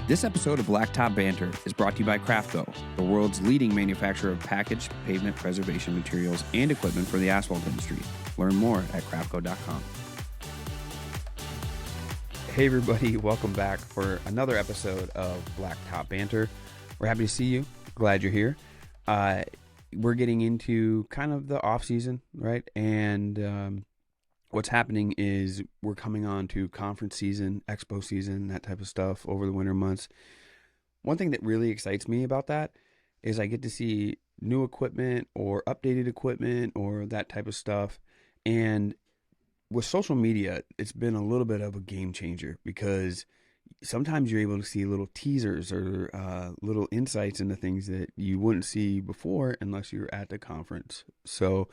This episode of Blacktop Banter is brought to you by Crafco, the world's leading manufacturer of packaged pavement preservation materials and equipment for the asphalt industry. Learn more at crafco.com. Hey everybody, welcome back for another episode of Blacktop Banter. We're happy to see you. Glad you're here. We're getting into kind of the off season, right? And what's happening is we're coming on to conference season, expo season, that type of stuff over the winter months. One thing that really excites me about that is I get to see new equipment or updated equipment or that type of stuff. And with social media, it's been a little bit of a game changer because sometimes you're able to see little teasers or little insights into things that you wouldn't see before unless you're at the conference. So,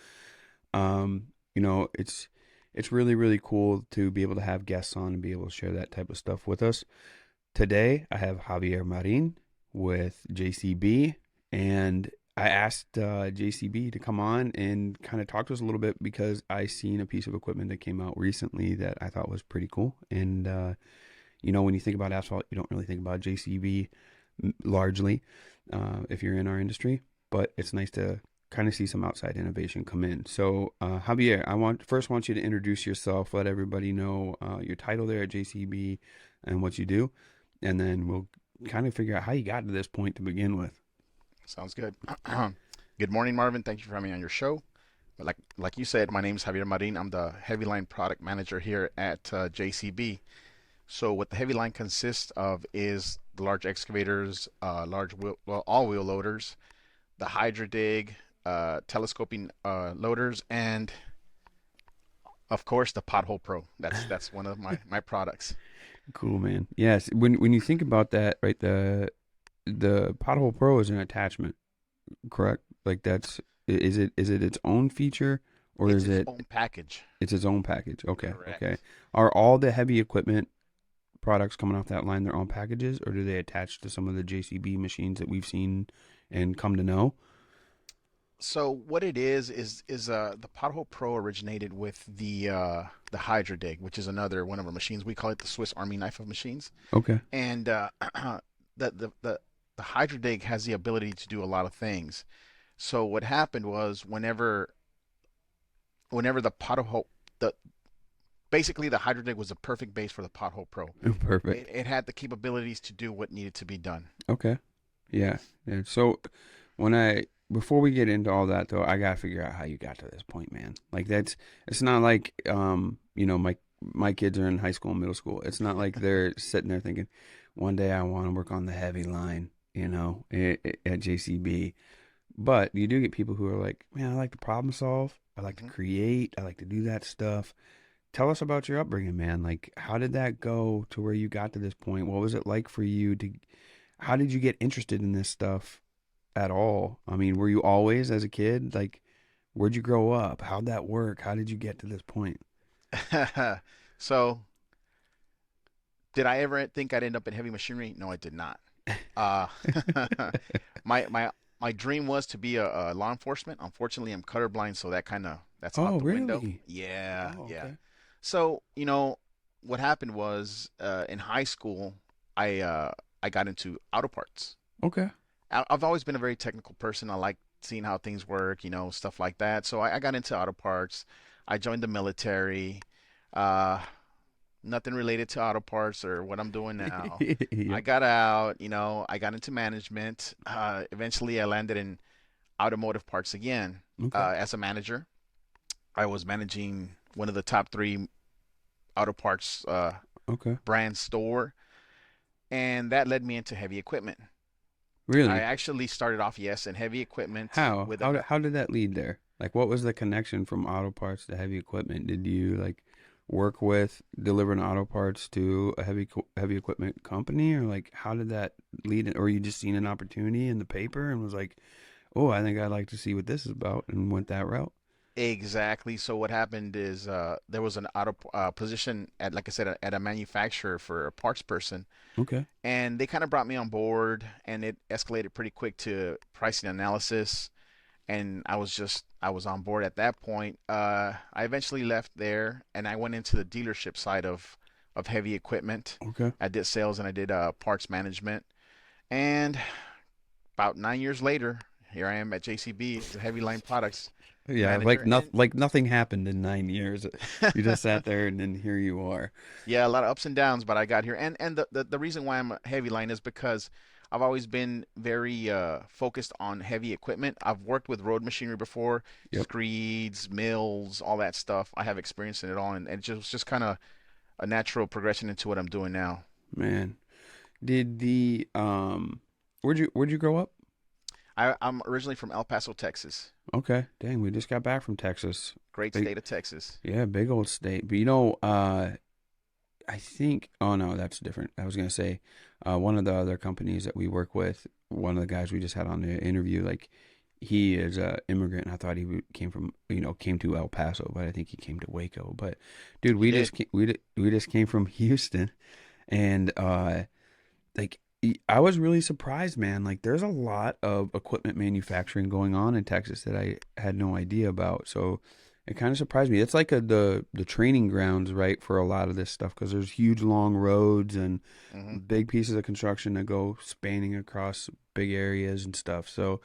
it's really, really cool to be able to have guests on and be able to share that type of stuff with us. Today, I have Javier Marin with JCB, and I asked JCB to come on and kind of talk to us a little bit because I seen a piece of equipment that came out recently that I thought was pretty cool. And, when you think about asphalt, you don't really think about JCB largely if you're in our industry, but it's nice to kind of see some outside innovation come in. So, Javier, I want you to introduce yourself, let everybody know your title there at JCB and what you do, and then we'll kind of figure out how you got to this point to begin with. Sounds good. Good morning, Marvin. Thank you for having me on your show. But like you said, my name is Javier Marin. I'm the heavy line product manager here at JCB. So what the heavy line consists of is the large excavators, all-wheel loaders, the hydro dig, telescoping loaders, and of course the Pothole Pro. That's one of my products. Cool, man. Yes, when you think about that, right, the Pothole Pro is an attachment, correct? Like is it its own feature or It's is its it own package? It's its own package. Okay. Correct. Okay. Are all the heavy equipment products coming off that line their own packages, or do they attach to some of the JCB machines that we've seen and come to know? So what it is the Pothole Pro originated with the hydro dig, which is another one of our machines. We call it the Swiss Army knife of machines. Okay. And the hydro dig has the ability to do a lot of things. So what happened was whenever the pothole basically the hydro dig was the perfect base for the Pothole Pro. Perfect. It had the capabilities to do what needed to be done. Okay. Yeah. So before we get into all that though, I gotta figure out how you got to this point, man. Like it's not like my kids are in high school and middle school. It's not like they're sitting there thinking, one day I want to work on the heavy line, at JCB. But you do get people who are like, man, I like to problem solve. I like to create. I like to do that stuff. Tell us about your upbringing, man. Like, how did that go to where you got to this point? What was it like for you how did you get interested in this stuff at all? I mean, were you always as a kid? Like, where'd you grow up? How'd that work? How did you get to this point? So, did I ever think I'd end up in heavy machinery? No, I did not. Uh, my dream was to be a law enforcement. Unfortunately, I'm colorblind, so that's out Oh, the window. really? Yeah, Oh, yeah. okay. So, what happened was in high school, I got into auto parts. Okay. I've always been a very technical person. I like seeing how things work, stuff like that. So I got into auto parts. I joined the military. Uh, Nothing related to auto parts or what I'm doing now. I Yep. got out, I got into management. Eventually, I landed in automotive parts again Okay. as a manager. I was managing one of the top three auto parts Okay. brand store, and that led me into heavy equipment. I Really? actually started off, yes, in heavy equipment How? with How did that lead there? Like, what was the connection from auto parts to heavy equipment? Did you like work with delivering auto parts to a heavy equipment company, or like how did that lead? Or you just seen an opportunity in the paper and was like, "Oh, I think I'd like to see what this is about," and went that route? exactly. So what happened is there was an auto position at, like I said, at a manufacturer for a parts person, Okay. and they kind of brought me on board, and it escalated pretty quick to pricing analysis, and I was on board at that point. I eventually left there, and I went into the dealership side of of heavy equipment. Okay. I did sales and I did parts management. And about 9 years later, here I am at JCB as a heavy line products Yeah, manager. And like nothing happened in 9 years. You just sat there and then here you are. yeah, a lot of ups and downs, but I got here. And the reason why I'm a heavy line is because I've always been very focused on heavy equipment. I've worked with road machinery before, Yep. screeds, mills, all that stuff. I have experience in it all, and it just was just kind of a natural progression into what I'm doing now. Man. Did the where'd you grow up? I'm originally from El Paso, Texas. Okay. Dang, we just got back from Texas. Great Big, state of Texas. yeah, big old state. But I think, oh no, that's different. I was gonna say, one of the other companies that we work with, one of the guys we just had on the interview, like he is a immigrant. I thought came from, came to El Paso, but I think he came to Waco. But dude, He did. we just came from Houston, and like I was really surprised, man. Like there's a lot of equipment manufacturing going on in Texas that I had no idea about. So it kind of surprised me. It's like the training grounds, right, for a lot of this stuff because there's huge long roads and Hmm. big pieces of construction that go spanning across big areas and stuff. So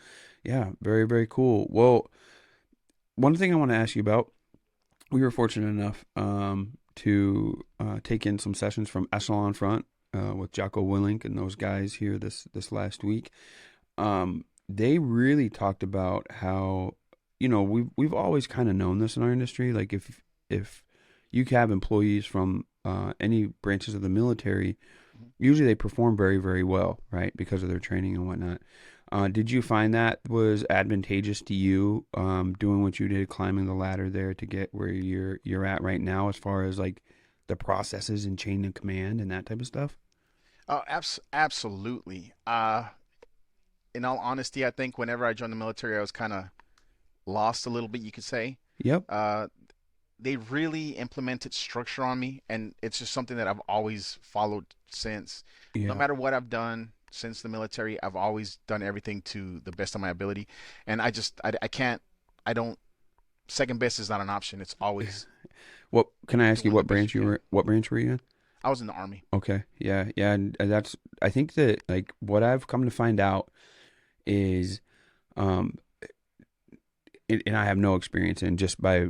yeah, very very cool. Well, one thing I want to ask you about, we were fortunate enough to take in some sessions from Echelon Front with Jocko Willink and those guys here this last week. They really talked about how we've always kind of known this in our industry. Like if you have employees from any branches of the military, usually they perform very very well, right, because of their training and whatnot. Did you find that was advantageous to you doing what you did, climbing the ladder there to get where you're at right now, as far as like the processes and chain of command and that type of stuff? Oh, absolutely. In all honesty, I think whenever I joined the military, I was kind of lost a little bit, you could say. Yep. Uh, they really implemented structure on me, and it's just something that I've always followed since. No Yeah. matter what I've done since the military, I've always done everything to the best of my ability, and I can't, I don't. Second best is not an option. It's always What can I ask you? doing the best you can. What branch were you in? I was in the army. Okay. Yeah. Yeah. And that's, I think that like what I've come to find out is, um, and I have no experience in, just by,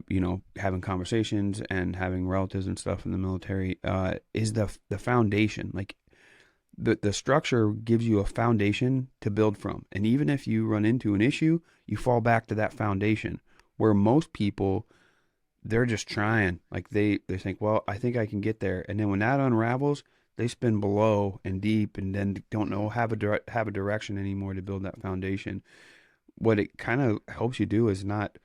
having conversations and having relatives and stuff in the military, is the foundation. Like the structure gives you a foundation to build from. And even if you run into an issue, you fall back to that foundation, where most people, they're just trying. Like they think, well, I think I can get there. And then when that unravels, they spin below and deep and then don't know, have a direction anymore to build that foundation. What it kind of helps you do is not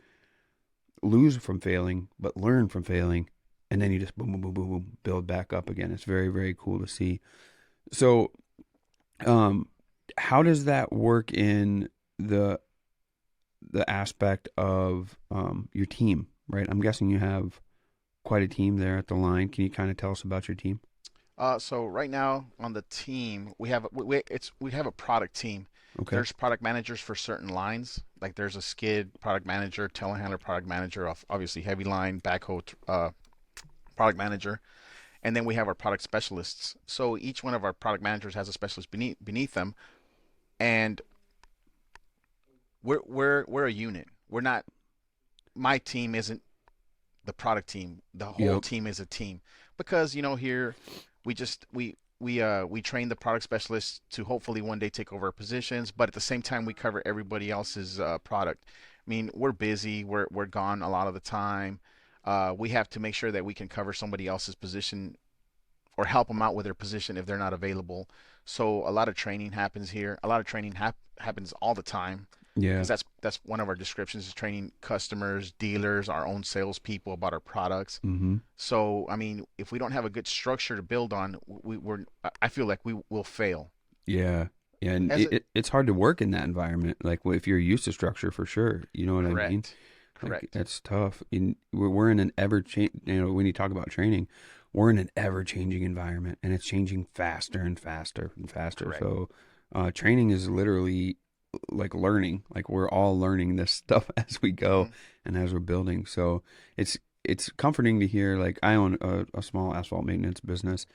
lose from failing, but learn from failing. And then you just boom, boom, boom, boom, boom, build back up again. It's very, very cool to see. So, how does that work in the aspect of your team, right? I'm guessing you have quite a team there at the line. Can you kind of tell us about your team? So right now on the team, we have a product team. Okay. There's product managers for certain lines. Like there's a skid product manager, telehandler product manager, obviously heavy line, backhoe product manager, and then we have our product specialists. So each one of our product managers has a specialist beneath them, and we're a unit. We're not. My team isn't the product team. The whole Yep. team is a team because here we just we train the product specialists to hopefully one day take over our positions, but at the same time we cover everybody else's product. I mean, we're busy. We're gone a lot of the time. We have to make sure that we can cover somebody else's position or help them out with their position if they're not available. So a lot of training happens here. A lot of training happens all the time Yeah. because that's one of our descriptions is training customers, dealers, our own salespeople about our products. Mm-hmm. So I mean, if we don't have a good structure to build on, I feel like we will fail. Yeah. Yeah. And As a it's hard to work in that environment. Like if you're used to structure, for sure. You know what I mean? Correct, Like correct, that's tough. We're in an ever change. When you talk about training, we're in an ever changing environment, and it's changing faster and faster and faster. correct. So, training is literally like learning. Like we're all learning this stuff as we go Hmm. and as we're building. So it's it's comforting to hear. Like I own a small asphalt maintenance business,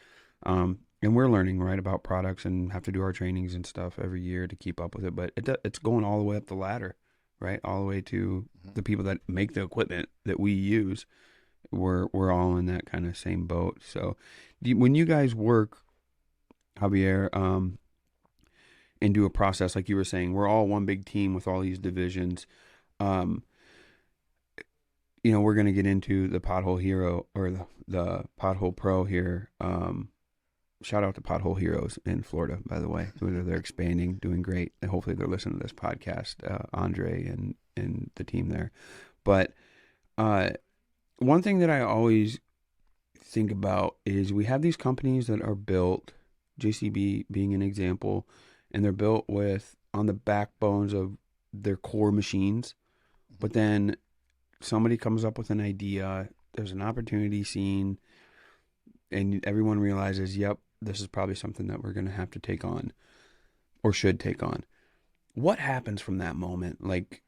and we're learning right about products and have to do our trainings and stuff every year to keep up with it. But it's going all the way up the ladder, right? All the way to the people that make the equipment that we use. We're all in that kind of same boat. So, when you guys work, Javier, and do a process like you were saying, we're all one big team with all these divisions. Um, we're going to get into the Pothole Hero or the Pothole Pro here. Shout out to Pothole Heroes in Florida, by the way. They're expanding, doing great, and hopefully they're listening to this podcast, Andre and the team there. But one thing that I always think about is we have these companies that are built, JCB being an example, and they're built on the backbones of their core machines. But then somebody comes up with an idea, there's an opportunity seen, and everyone realizes, yep, this is probably something that we're going to have to take on or should take on. What happens from that moment? Like,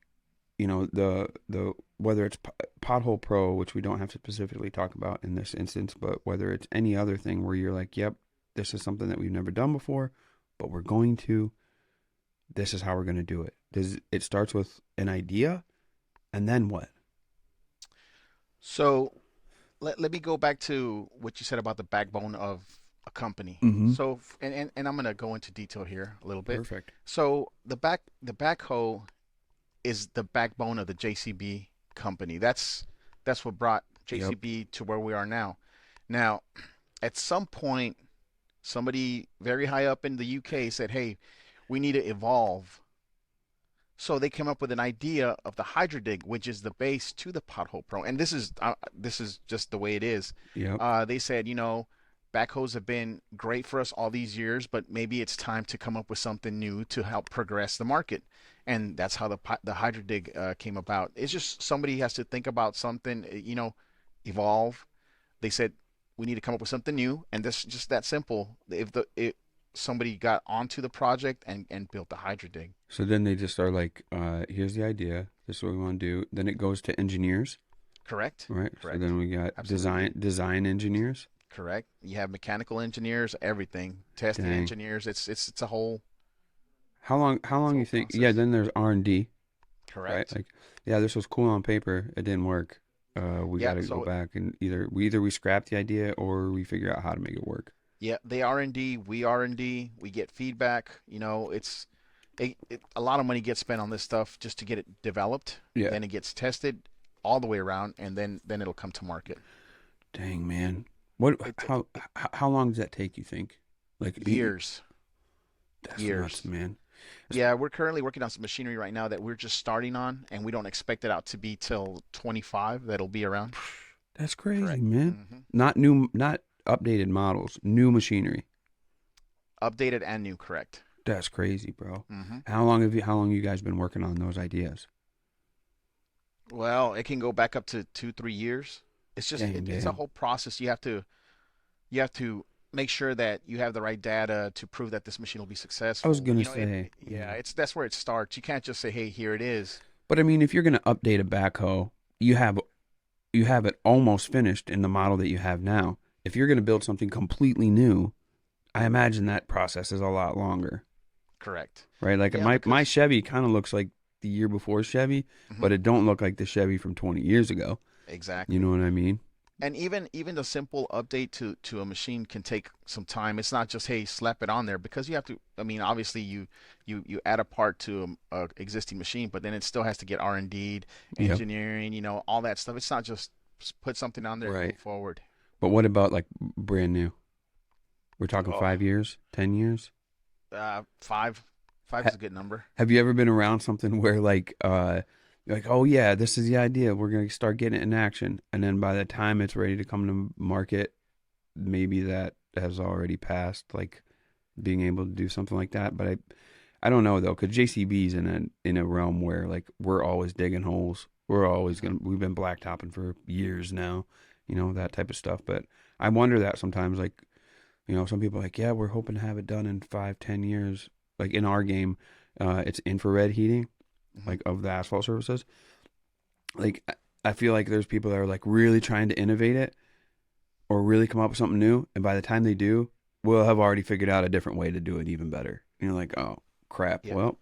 the whether it's Pothole Pro, which we don't have to specifically talk about in this instance, but whether it's any other thing where you're like, yep, this is something that we've never done before, but we're going to, this is how we're going to do it. It starts with an idea, and then what? So let me go back to what you said about the backbone of a company. Mm-hmm. So and I'm going to go into detail here a little bit. Perfect. So the backhoe is the backbone of the JCB company. That's what brought JCB to where we are now. Now, at some point, somebody very high up in the UK said, "Hey, we need to evolve." So they came up with an idea of the Hydro Dig, which is the base to the Pothole Pro. And this is just the way it is. Yep. They said, backhoes have been great for us all these years, but maybe it's time to come up with something new to help progress the market. And that's how the Hydro Dig came about. It's just somebody has to think about something, evolve. They said we need to come up with something new, and this just that simple. If somebody got onto the project and built the Hydro Dig. So then they just are like, here's the idea. This is what we want to do. Then it goes to engineers. Correct. Right. Correct. So then we got design engineers. Correct. You have mechanical engineers, everything, testing engineers. It's a whole. How long you think? Process. Yeah. Then there's R&D. Correct. Right? Like, yeah, this was cool on paper. It didn't work. We got to go back and either we scrap the idea or we figure out how to make it work. Yeah, they R&D, we R&D, we get feedback. It's a lot of money gets spent on this stuff just to get it developed. Yeah. Then it gets tested all the way around, and then it'll come to market. Dang, man. How long does that take, you think? Like years. That's nuts, man. Yeah, we're currently working on some machinery right now that we're just starting on, and we don't expect it out to be till 25 that'll be around. That's crazy, Correct. Man. Mm-hmm. Not updated models, new machinery. Updated and new, correct. That's crazy, bro. Mm-hmm. How long you guys been working on those ideas? Well, it can go back up to 2-3 years. It's just it's a whole process. You have to make sure that you have the right data to prove that this machine will be successful. I was gonna say, that's where it starts. You can't just say, "Hey, here it is." But I mean, if you're gonna update a backhoe, you have it almost finished in the model that you have now. If you're gonna build something completely new, I imagine that process is a lot longer. Correct. Right? Like my Chevy kind of looks like the year before Chevy, but it don't look like the Chevy from 20 years ago. Exactly. You know what I mean? And even the simple update to a machine can take some time. It's not just, hey, slap it on there, because you have to. I mean, obviously you add a part to a existing machine, but then it still has to get R&D'd, engineering, all that stuff. It's not just put something on there and move forward. But what about like brand new? We're talking 5 years, 10 years. 5 is a good number. Have you ever been around something where like oh yeah, this is the idea, we're going to start getting it in action, and then by the time it's ready to come to market, maybe that has already passed, like being able to do something like that? But I don't know though, because JCB's in a realm where like we're always digging holes. We've been blacktopping for years now, that type of stuff. But I wonder that sometimes, like, some people are like, yeah, we're hoping to have it done in 5-10 years. Like in our game, it's infrared heating, like of the asphalt surfaces. Like I feel like there's people that are like really trying to innovate it or really come up with something new, and by the time they do, we'll have already figured out a different way to do it even better. And you're like, oh crap, Yeah. well,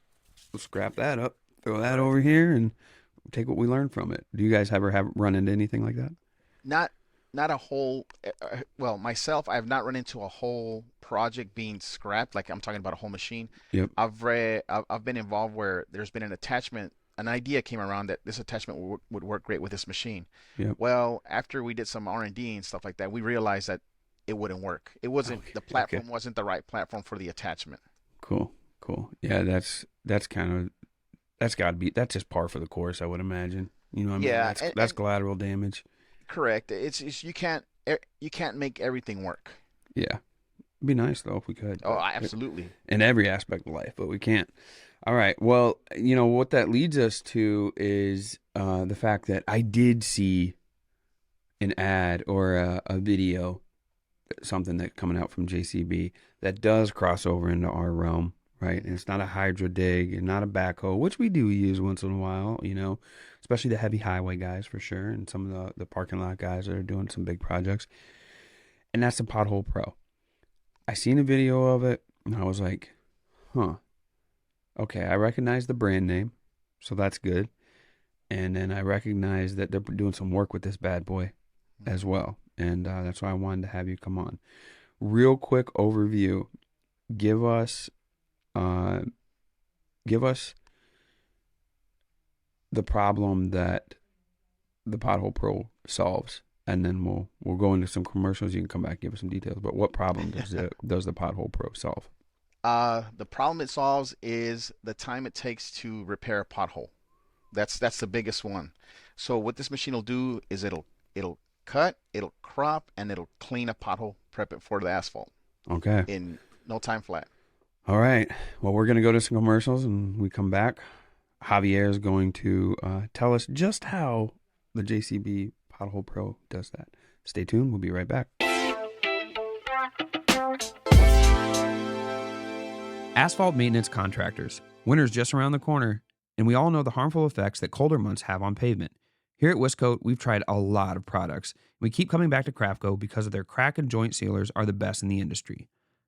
we'll scrap that up, throw that Correct. over here, and take what we learned from it. Do you guys ever have run into anything like that? Not not a whole well, myself, I have not run into a whole project being scrapped, like I'm talking about a whole machine. Yep. I've been involved where there's been an attachment, an idea came around that this attachment would work great with this machine. Yep. Well, after we did some R&D and stuff like that, we realized that it wouldn't work. It wasn't, Okay. the Okay. platform wasn't the right platform for the attachment. Cool. Cool. Yeah, that's kind of that's got to be that's just par for the course, I would imagine. You know what I mean? Yeah, That's collateral damage. correct. It's you can't make everything work. Yeah. It'd be nice though if we could. Oh, But absolutely. in every aspect of life, but we can't. All right. Well, what that leads us to is the fact that I did see an ad or a video, something that coming out from JCB that does cross over into our realm, right? And it's not a hydro dig and not a backhoe, which we do use once in a while, especially the heavy highway guys for sure, and some of the parking lot guys that are doing some big projects. And that's the Pothole Pro. I seen a video of it and I was like, huh. Okay, I recognize the brand name, so that's good. And then I recognize that they're doing some work with this bad boy as well. And that's why I wanted to have you come on. Real quick overview. Give us the problem that the Pothole Pro solves, and then we'll go into some commercials. You can come back and give us some details. But what problem does the Pothole Pro solve? The problem it solves is the time it takes to repair a pothole. That's the biggest one. So what this machine will do is it'll cut, it'll crop, and it'll clean a pothole, prep it for the asphalt Okay. in no time flat. All right. Well, we're going to go to some commercials, and when we come back, Javier is going to tell us just how the JCB Pothole Pro does that. Stay tuned. We'll be right back. Asphalt maintenance contractors. Winter's just around the corner, and we all know the harmful effects that colder months have on pavement. Here at Wiscoat, we've tried a lot of products. We keep coming back to Craftco because of their crack and joint sealers are the best in the industry.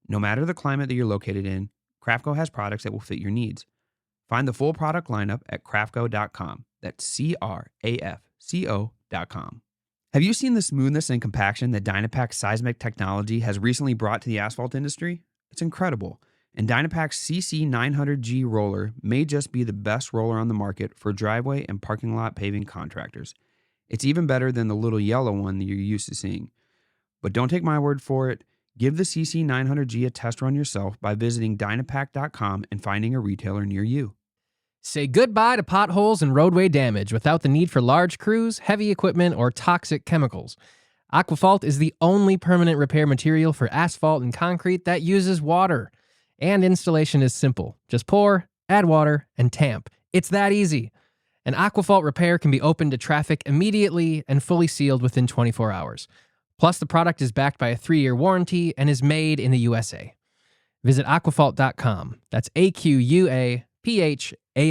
No matter the climate that you're located in, Craftco has products that will fit your needs. Find the full product lineup at craftco.com. That's CRAFCO.com. Have you seen the smoothness and compaction that Dynapack's seismic technology has recently brought to the asphalt industry? It's incredible. And Dynapack's CC900G roller may just be the best roller on the market for driveway and parking lot paving contractors. It's even better than the little yellow one that you're used to seeing. But don't take my word for it. Give the CC900G a test run yourself by visiting Dynapack.com and finding a retailer near you. Say goodbye to potholes and roadway damage without the need for large crews, heavy equipment, or toxic chemicals. Aquafalt is the only permanent repair material for asphalt and concrete that uses water. And installation is simple. Just pour, add water, and tamp. It's that easy. An Aquafalt repair can be opened to traffic immediately and fully sealed within 24 hours. Plus, the product is backed by a 3-year warranty and is made in the USA. Visit aquafalt.com. That's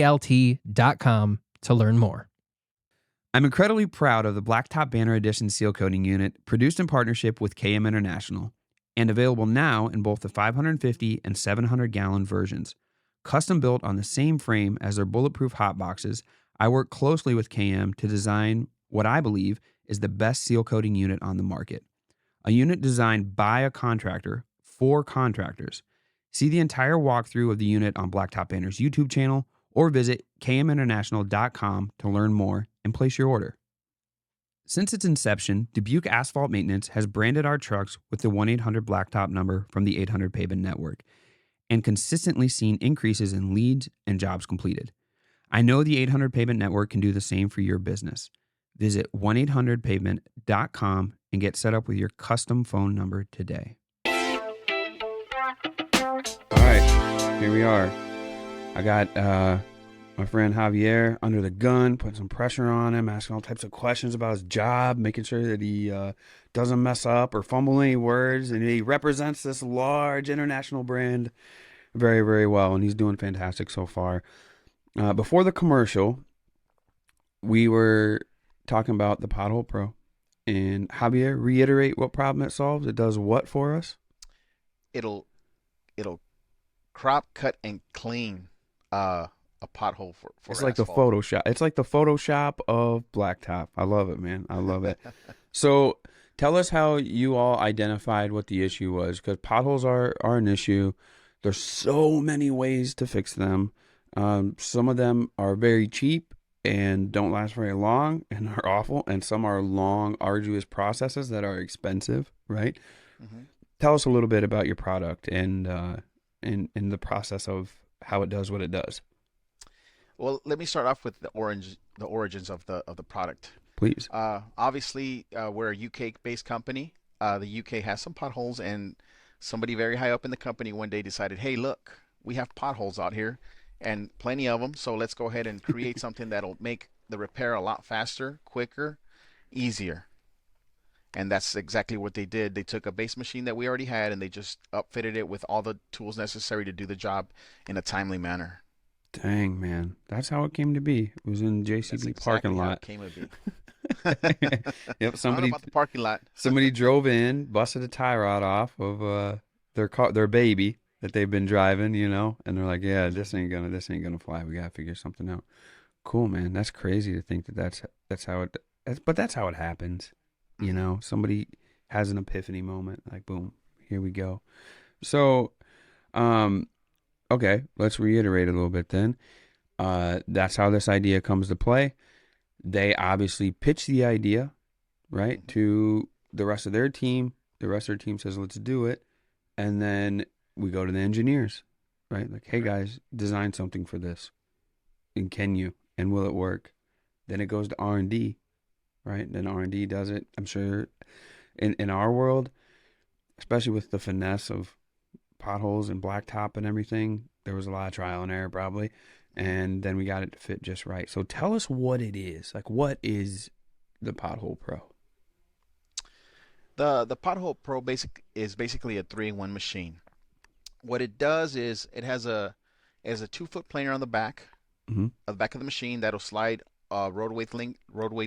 AQUAPHALT.com to learn more. I'm incredibly proud of the Blacktop Banner Edition seal coating unit produced in partnership with KM International and available now in both the 550 and 700-gallon versions. Custom built on the same frame as their bulletproof hot boxes, I work closely with KM to design what I believe is the best seal coating unit on the market. A unit designed by a contractor for contractors. See the entire walkthrough of the unit on Blacktop Banner's YouTube channel or visit kminternational.com to learn more and place your order. Since its inception, Dubuque Asphalt Maintenance has branded our trucks with the 1-800-Blacktop number from the 800 Pavement Network and consistently seen increases in leads and jobs completed. I know the 800 Pavement Network can do the same for your business. Visit 1-800-pavement.com and get set up with your custom phone number today. All right, here we are. I got my friend Javier under the gun, putting some pressure on him, asking all types of questions about his job, making sure that he doesn't mess up or fumble any words, and he represents this large international brand very, very well, and he's doing fantastic so far. Before the commercial, we were talking about the Pothole Pro. And Javier, reiterate what problem it solves. It does what for us? It'll it'll crop, cut, and clean a pothole It's for like the asphalt. Photoshop. It's like the Photoshop of blacktop. I love it, man. I love it. So tell us how you all identified what the issue was, because potholes are an issue. There's so many ways to fix them. Some of them are very cheap and don't last very long and are awful, and some are long, arduous processes that are expensive, right? Hmm. Tell us a little bit about your product and in the process of how it does what it does, Well, let me start off with the origins of the product. please. Obviously, we're a UK-based company. The UK has some potholes, and somebody very high up in the company one day decided, hey, look, we have potholes out here and plenty of them, so let's go ahead and create something that'll make the repair a lot faster, quicker, easier. And that's exactly what they did. They took a base machine that we already had and they just upfitted it with all the tools necessary to do the job in a timely manner. Dang, man. That's how it came to be. It was in That's JCB exactly parking how lot. it came to be. Yep, I don't know about the parking lot. somebody drove in, busted a tie rod off of their car, their baby that they've been driving, and they're like, "Yeah, this ain't gonna fly. We gotta figure something out." Cool, man. That's crazy to think that that's how it happens. Somebody has an epiphany moment, like boom, here we go. So, um, okay, let's reiterate a little bit then. That's how this idea comes to play. They obviously pitch the idea, right, Mhm. to the rest of their team. The rest of their team says, let's do it. And then we go to the engineers, right? Like, hey Correct. guys, design something for this. And can you? And will it work? Then it goes to R&D, right? Then R&D does it. I'm sure in our world, especially with the finesse of potholes and blacktop and everything, there was a lot of trial and error probably. Mhm. And then we got it to fit just right. So tell us what it is. Like, what is the Pothole Pro? The Pothole Pro is basically a three-in-one machine. What it does is it has a 2 foot planer on Mm-hmm. the back of the machine that'll slide roadway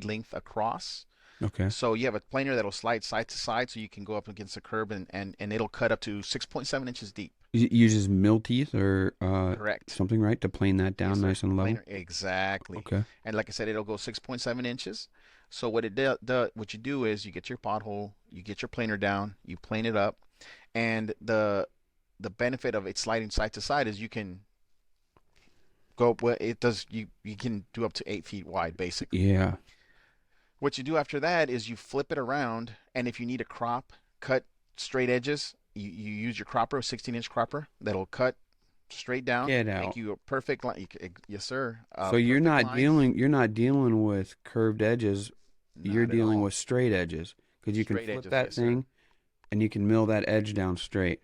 length across. Okay. So you have a planer that'll slide side to side, so you can go up against the curb and it'll cut up to 6.7 inches deep. It uses mill teeth or Correct. something, right, to plane that Yes, down sir. nice and level. Planer, exactly. Okay. And like I said, it'll go 6.7 inches. So what you do is you get your pothole, you get your planer down, you plane it up, and the benefit of it sliding side to side is you can go well it does you can do up to 8 feet wide basically. Yeah. What you do after that is you flip it around, and if you need a cut straight edges, you use your cropper, a 16-inch cropper that'll cut straight down, Get make out. you a perfect line. Yes, sir. So Perfect lines. you're not dealing with curved edges. You're Not at dealing all. with straight edges because you can Straight flip edges, that yes, sir. thing and you can mill that edge down straight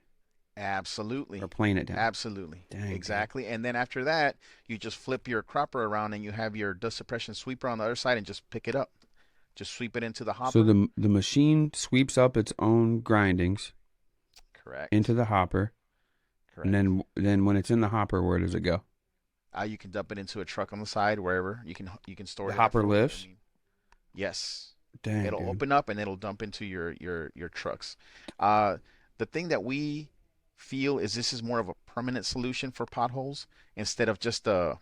or Absolutely. plane it down. Absolutely. Dang, dude. Exactly. And then after that, you just flip your cropper around and you have your dust suppression sweeper on the other side and just pick it up. Just sweep it into the So hopper. the machine sweeps up its own grindings into Correct. the hopper, and Correct. then when it's in the hopper, where does it go? You can dump it into a truck on the side, wherever you can store The it there hopper for. I lifts. mean, yes, Dang, it'll dude. open up and it'll dump into your trucks. Uh, the thing that we feel is this is more of a permanent solution for potholes instead of just a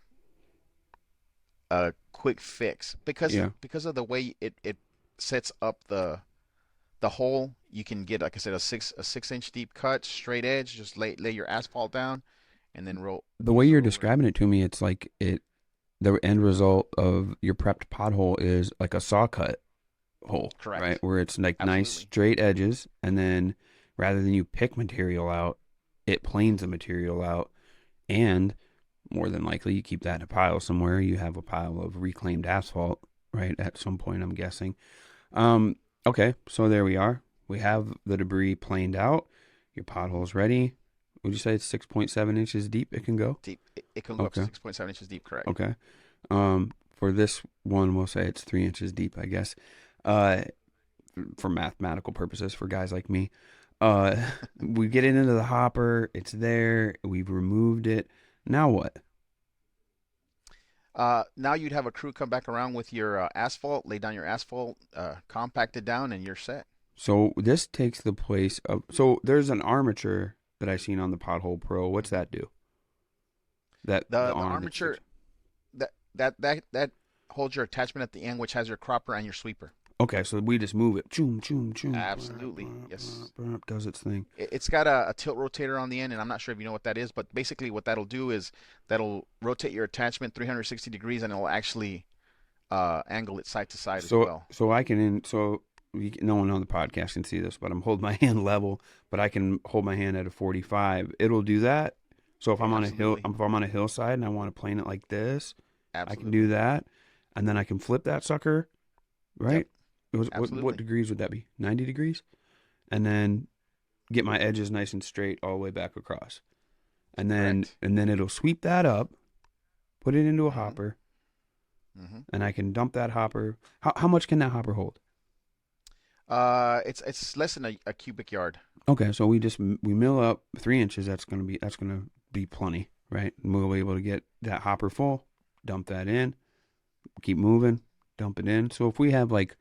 quick fix Yeah. because of the way it sets up the hole. You can get, like I said, a 6 inch deep cut, straight edge. Just lay your asphalt down, and then The way use a you're roller. describing it to me, it's like the end result of your prepped pothole is like a saw cut hole, right? Correct. Where it's like nice Absolutely. straight edges, and then rather than you pick material out, it planes the material out, and more than likely you keep that in a pile somewhere. You have a pile of reclaimed asphalt, right? At some point, I'm guessing. Um, okay, so there we are. We have the debris planed out. Your pothole's ready. Would you say it's 6.7 inches deep? It can go. Deep. It can go up to Okay. 6.7 inches deep. Correct. Okay. For this one, we'll say it's 3 inches deep, I guess. Uh, for mathematical purposes, for guys like me. Uh, we get it into the hopper. It's there. We've removed it. Now what? Now you'd have a crew come back around with your asphalt, lay down your asphalt, compact it down, and you're set. So this takes the place of. So there's an armature that I seen on the Pothole Pro. What's that do? That the The arm that armature sticks. that holds your attachment at the end, which has your cropper and your sweeper. Okay, so we just move it. Choom, choom, choom. Absolutely, yes. Does its thing. It's got a tilt rotator on the end, and I'm not sure if you know what that is, but basically what that'll do is that'll rotate your attachment 360 degrees, and it'll actually angle it side to side as well. So I can no one on the podcast can see this, but I'm holding my hand level, but I can hold my hand at a 45. It'll do that. So if I'm on a hill, Absolutely. if I'm on a hillside and I want to plane it like this, I can Absolutely. do that, and then I can flip that sucker, right? Yep. What Absolutely. degrees would that be? 90 degrees, and then get my edges nice and straight all the way back across, and then Correct. it'll sweep that up, put it into a hmm hopper, hmm and I can dump that hopper. How much can that hopper hold? It's less than a cubic yard. Okay, so we mill up 3 inches. That's gonna be plenty, right? And we'll be able to get that hopper full, dump that in, keep moving, dump it in. So if we have like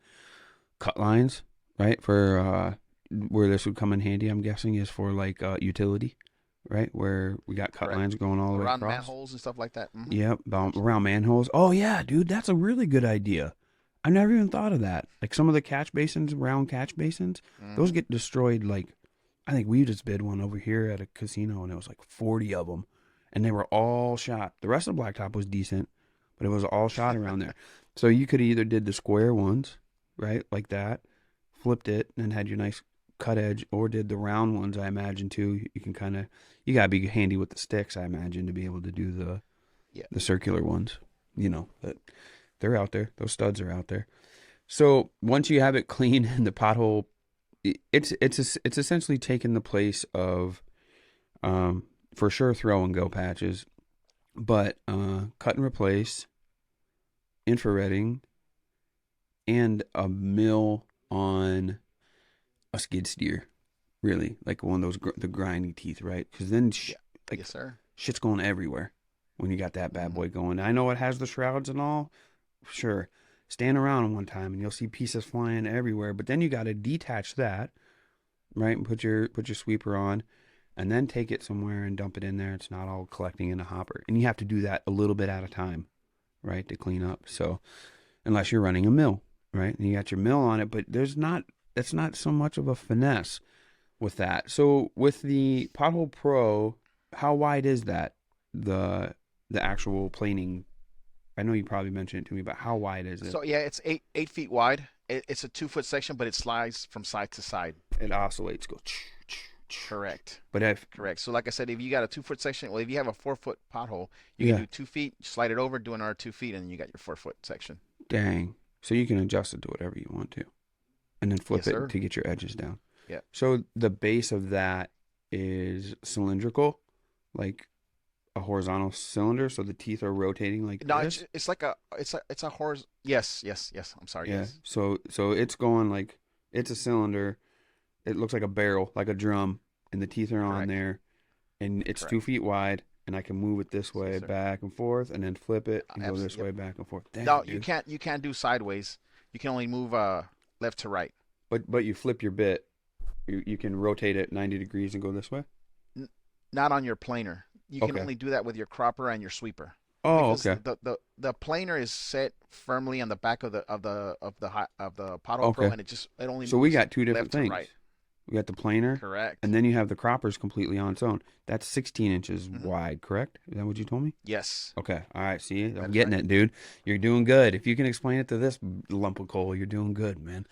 cut lines, right, for where this would come in handy, I'm guessing is for like utility, right, where we got cut Correct. lines going all the way Around across. manholes and stuff like that. Yep, around manholes. Oh yeah, dude, that's a really good idea. I never even thought of that. Like some of the catch basins, round catch basins, those hmm get destroyed. Like I think we just bid one over here at a casino, and it was like 40 of them, and they were all shot. The rest of the blacktop was decent, but it was all shot around there. So you could either did the square ones, right, like that, flipped it, and had your nice cut edge, or did the round ones. I imagine too. You can you gotta be handy with the sticks, I imagine, to be able to do Yeah. the circular ones. But they're out there. Those studs are out there. So once you have it clean and the pothole, it's essentially taken the place of, for sure, throw and go patches, but cut and replace, infrareding, and a mill on a skid steer. Really, like one of those the grinding teeth, right? Because then Yeah. like Yes, sir. shit's going everywhere when you got that bad hmm boy going. I know it has the shrouds and all. Sure. Stand around one time and you'll see pieces flying everywhere, but then you got to detach that, right? And put your sweeper on and then take it somewhere and dump it in there. It's not all collecting in a hopper. And you have to do that a little bit at a time, right? To clean up. So, unless you're running a mill, right? And you got your mill on it, but it's not so much of a finesse with that. So, with the Pothole Pro, how wide is that? The actual planing. I know you probably mentioned it to me, but how wide is it? So yeah, it's 8 feet wide. It's a 2 foot section, but it slides from side to side. It oscillates, goes. Correct. But if Correct. So like I said, if you got a 2 foot section, well, if you have a 4 foot pothole, you yeah, can do 2 feet, slide it over, do another 2 feet, and you got your 4 foot section. dang, so you can adjust it to whatever you want to, and then flip Yes, it sir. to get your edges down. Yeah. So the base of that is cylindrical, like a horizontal cylinder, so the teeth are rotating like No, this. it's like it's a horse. Yes, yes, yes. I'm sorry. Yeah. Yes. So it's going like it's a cylinder. It looks like a barrel, like a drum, and the teeth are on Correct. there, and it's 2 Correct. feet wide, and I can move it this way, Yes, sir. back and forth, and then flip it and go this Yep. way, back and forth. Dang, No, dude. you can't do sideways. You can only move left to right. But you flip your bit. You can rotate it 90 degrees and go this way. N- Not on your planer. You can Okay. only do that with your cropper and your sweeper. Oh, Because okay. the planer is set firmly on the back of the Pothole Pro, Okay. and it only So we moves got two different left to things. right. We got the planer, Correct. and then you have the croppers completely on its own. That's 16 inches Mhm. wide, correct? Is that what you told me? Yes. Okay. All right. See, That I'm is getting right. it, dude. You're doing good. If you can explain it to this lump of coal, you're doing good, man.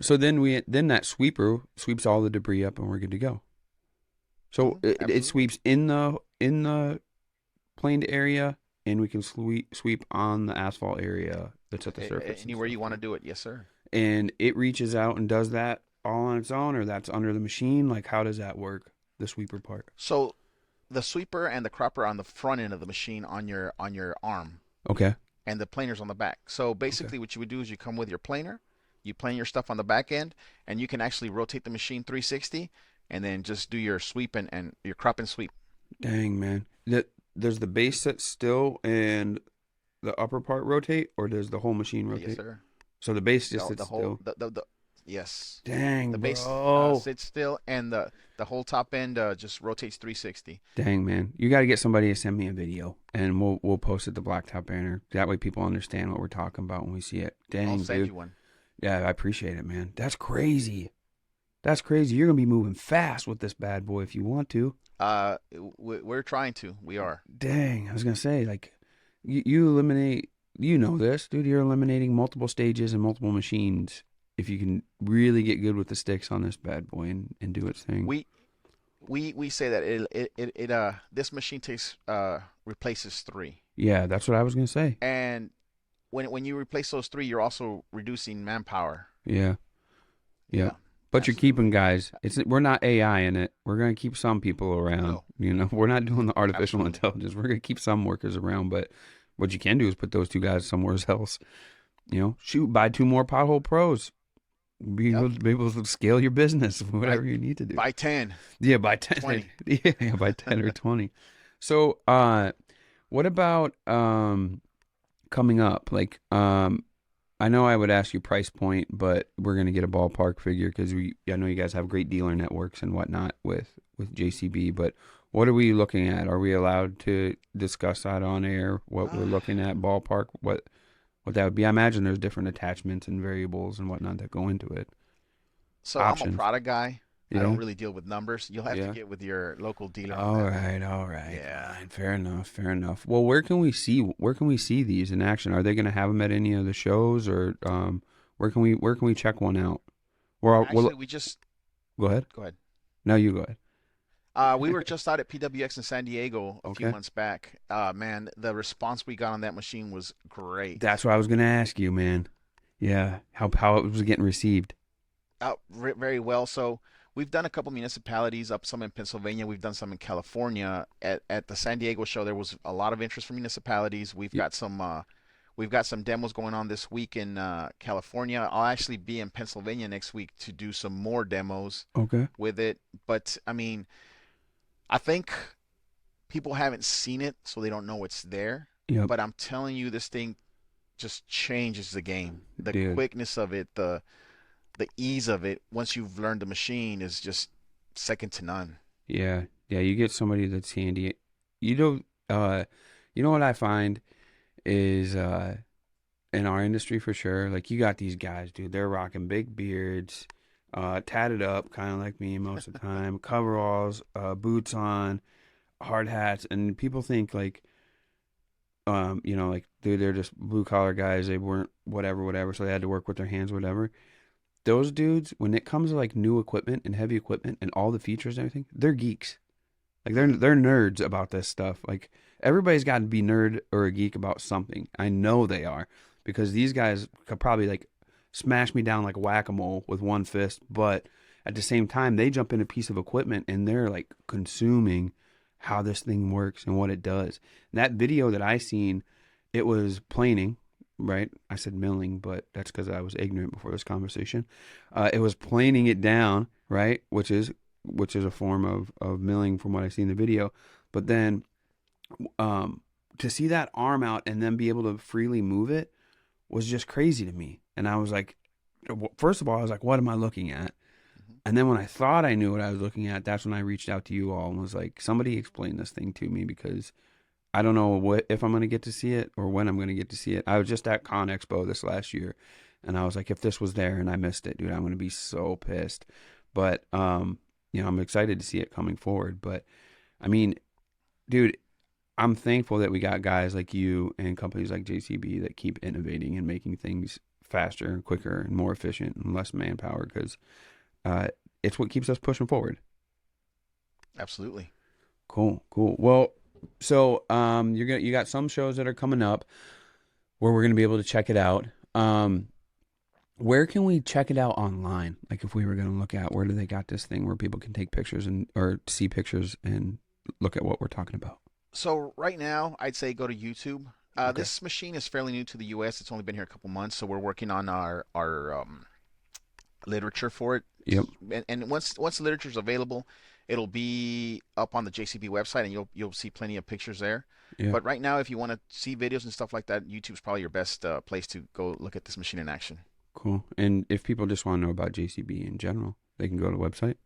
So then that sweeper sweeps all the debris up, and we're good to go. So it Absolutely. sweeps in the planed area, and we can sweep on the asphalt area that's at the surface. and Anywhere you stuff, want to right? do it. Yes, sir. And it reaches out and does that all on its own, or that's under the machine. Like, how does that work? The sweeper part. So the sweeper and the cropper on the front end of the machine on your arm, Okay. and the planer's on the back. So basically, what you would do is you come with your planer, you plane your stuff on the back end, and you can actually rotate the machine 360, and then just do your sweep and your crop and sweep. Dang, man. There's the base set still, and the upper part rotate, or does the whole machine Yes, rotate? sir. So the base just The sits whole still. the yes. Dang, The base bro. sits still, and the whole top end just rotates 360. Dang, man. You got to get somebody to send me a video, and we'll post it to Blacktop Banner. That way people understand what we're talking about when we see it. I'll Dang, send dude. you one. Yeah, I appreciate it, man. That's crazy. That's crazy. You're going to be moving fast with this bad boy if you want to. We're trying to. We are. Dang, I was going to say, like, you eliminate, you know this, dude. You're eliminating multiple stages and multiple machines if you can really get good with the sticks on this bad boy and do its thing. We say that this machine takes replaces 3. Yeah, that's what I was going to say. And when you replace those 3, you're also reducing manpower. Yeah. Yeah. But you're keeping guys. We're not AI in it. We're gonna keep some people around. No. You know, we're not doing the artificial Absolutely. intelligence. We're gonna keep some workers around. But what you can do is put those 2 guys somewhere else. You know, buy 2 more Pothole Pros. Be able to scale your business, whatever you need to do. Buy 10. Yeah, buy 10. 20. Yeah, buy 10 or 20. So, what about coming up? Like, I know I would ask you price point, but we're gonna get a ballpark figure because I know you guys have great dealer networks and whatnot with JCB. But what are we looking at? Are we allowed to discuss that on air? What we're looking at, ballpark? What that would be? I imagine there's different attachments and variables and whatnot that go into it. So Options. I'm a product guy. Yeah. I don't really deal with numbers. You'll have to get with your local dealer. All right. Yeah. Fine. Fair enough. Well, where can we see these in action? Are they going to have them at any of the shows, or where can we check one out? Actually, we just go ahead. Go ahead. No, you go ahead. We were just out at PWX in San Diego a few months back. Man, the response we got on that machine was great. That's what I was going to ask you, man. Yeah, how it was getting received. Very well. So we've done a couple municipalities, some in Pennsylvania. We've done some in California. At the San Diego show, there was a lot of interest from municipalities. We've got some demos going on this week in California. I'll actually be in Pennsylvania next week to do some more demos. With it. But I mean, I think people haven't seen it, so they don't know it's there. Yep. But I'm telling you, this thing just changes the game. The Dude. quickness of it, the ease of it, once you've learned the machine, is just second to none. Yeah. You get somebody that's handy. You know what I find is in our industry for sure. Like, you got these guys, dude. They're rocking big beards, tatted up, kind of like me most of the time, coveralls, boots on, hard hats, and people think like, like, dude, they're just blue collar guys. They weren't whatever, so they had to work with their hands, whatever. Those dudes, when it comes to like new equipment and heavy equipment and all the features and everything, they're geeks. Like, they're nerds about this stuff. Like, everybody's got to be nerd or a geek about something. I know they are, because these guys could probably like smash me down like whack-a-mole with one fist, but at the same time, they jump in a piece of equipment and they're like consuming how this thing works and what it does. And that video that I seen, it was planing, right? I said milling, but that's because I was ignorant before this conversation. It was planing it down, right? Which is a form of milling from what I see in the video. But then to see that arm out and then be able to freely move it was just crazy to me. And I was like, first of all, I was like, what am I looking at? And then when I thought I knew what I was looking at, that's when I reached out to you all and was like, somebody explain this thing to me, because I don't know if I'm going to get to see it or when I'm going to get to see it. I was just at Con Expo this last year, and I was like, if this was there and I missed it, dude, I'm going to be so pissed. But, I'm excited to see it coming forward. But, I mean, dude, I'm thankful that we got guys like you and companies like JCB that keep innovating and making things faster and quicker and more efficient and less manpower, because it's what keeps us pushing forward. Absolutely. Cool. Well, so you got some shows that are coming up where we're going to be able to check it out. Where can we check it out online? Like, if we were going to look at, where do they got this thing where people can take pictures or see pictures and look at what we're talking about? So right now, I'd say go to YouTube. This machine is fairly new to the U.S. It's only been here a couple months, so we're working on our literature for it. Yep. And once the literature is available, it'll be up on the JCB website, and you'll see plenty of pictures there. Yeah. But right now, if you want to see videos and stuff like that, YouTube's probably your best place to go look at this machine in action. Cool. And if people just want to know about JCB in general, they can go to the website.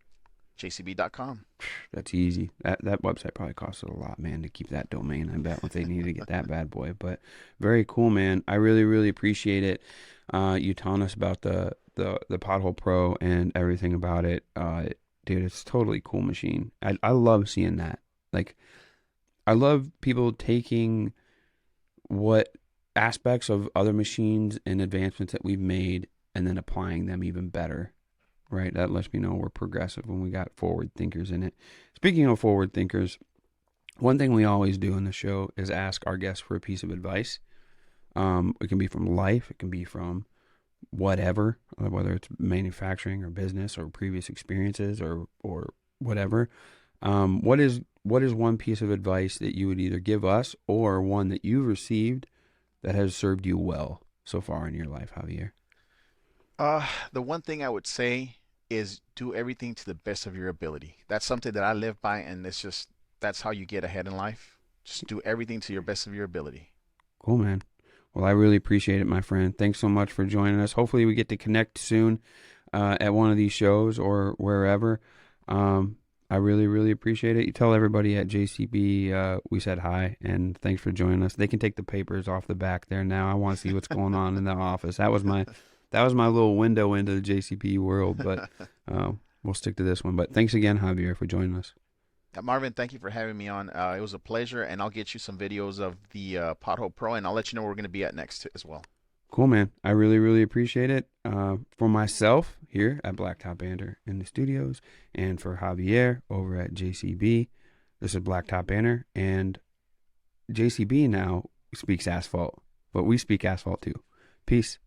JCB.com. That's easy. That website probably costs a lot, man, to keep that domain. I bet what they need to get that bad boy. But very cool, man. I really, really appreciate it. You telling us about the Pothole Pro and everything about it. Dude, it's a totally cool machine. I love seeing that. Like, I love people taking what aspects of other machines and advancements that we've made and then applying them even better. Right, that lets me know we're progressive when we got forward thinkers in it. Speaking of forward thinkers, one thing we always do in the show is ask our guests for a piece of advice. It can be from life, it can be from whatever, whether it's manufacturing or business or previous experiences or whatever. What is one piece of advice that you would either give us or one that you've received that has served you well so far in your life, Javier? The one thing I would say is do everything to the best of your ability. That's something that I live by, and that's how you get ahead in life. Just do everything to your best of your ability. Cool, man. Well, I really appreciate it, my friend. Thanks so much for joining us. Hopefully we get to connect soon at one of these shows or wherever. I really, really appreciate it. You tell everybody at JCB we said hi, and thanks for joining us. They can take the papers off the back there now. I want to see what's going on in the office. That was my little window into the JCB world, but we'll stick to this one. But thanks again, Javier, for joining us. Marvin, thank you for having me on. It was a pleasure, and I'll get you some videos of the Pothole Pro, and I'll let you know where we're going to be at next as well. Cool, man. I really, really appreciate it. For myself here at Blacktop Banter in the studios, and for Javier over at JCB, this is Blacktop Banter, and JCB now speaks asphalt, but we speak asphalt too. Peace.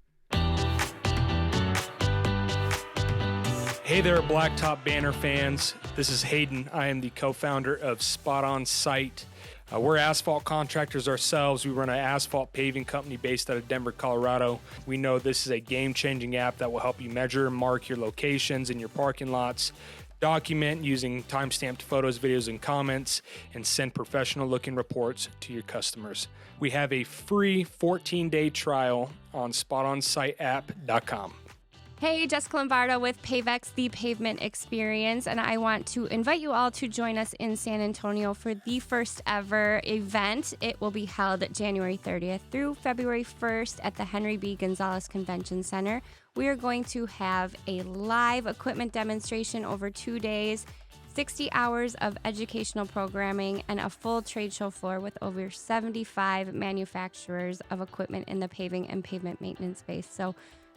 Hey there, Blacktop Banner fans. This is Hayden. I am the co-founder of Spot On Site. We're asphalt contractors ourselves. We run an asphalt paving company based out of Denver, Colorado. We know this is a game-changing app that will help you measure and mark your locations in your parking lots, document using time-stamped photos, videos, and comments, and send professional-looking reports to your customers. We have a free 14-day trial on spotonsiteapp.com. Hey, Jessica Lombardo with Pavex, the pavement experience, and I want to invite you all to join us in San Antonio for the first ever event. It will be held January 30th through February 1st at the Henry B. Gonzalez Convention Center. We are going to have a live equipment demonstration over 2 days, 60 hours of educational programming, and a full trade show floor with over 75 manufacturers of equipment in the paving and pavement maintenance space. So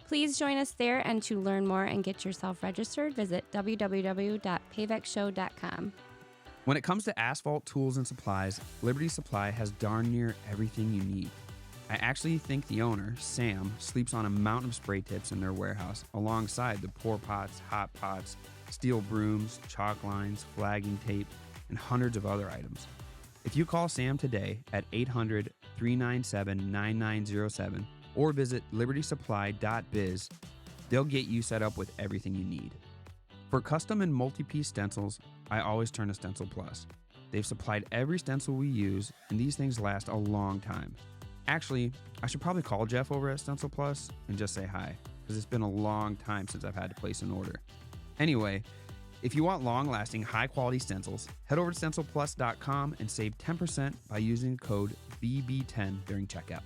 please join us there, and to learn more and get yourself registered, visit www.pavexshow.com. When it comes to asphalt tools and supplies, Liberty Supply has darn near everything you need. I actually think the owner, Sam, sleeps on a mountain of spray tips in their warehouse, alongside the pour pots, hot pots, steel brooms, chalk lines, flagging tape, and hundreds of other items. If you call Sam today at 800-397-9907, or visit libertysupply.biz, they'll get you set up with everything you need. For custom and multi-piece stencils, I always turn to Stencil Plus. They've supplied every stencil we use, and these things last a long time. Actually, I should probably call Jeff over at Stencil Plus and just say hi, because it's been a long time since I've had to place an order. Anyway, if you want long-lasting, high-quality stencils, head over to stencilplus.com and save 10% by using code BB10 during checkout.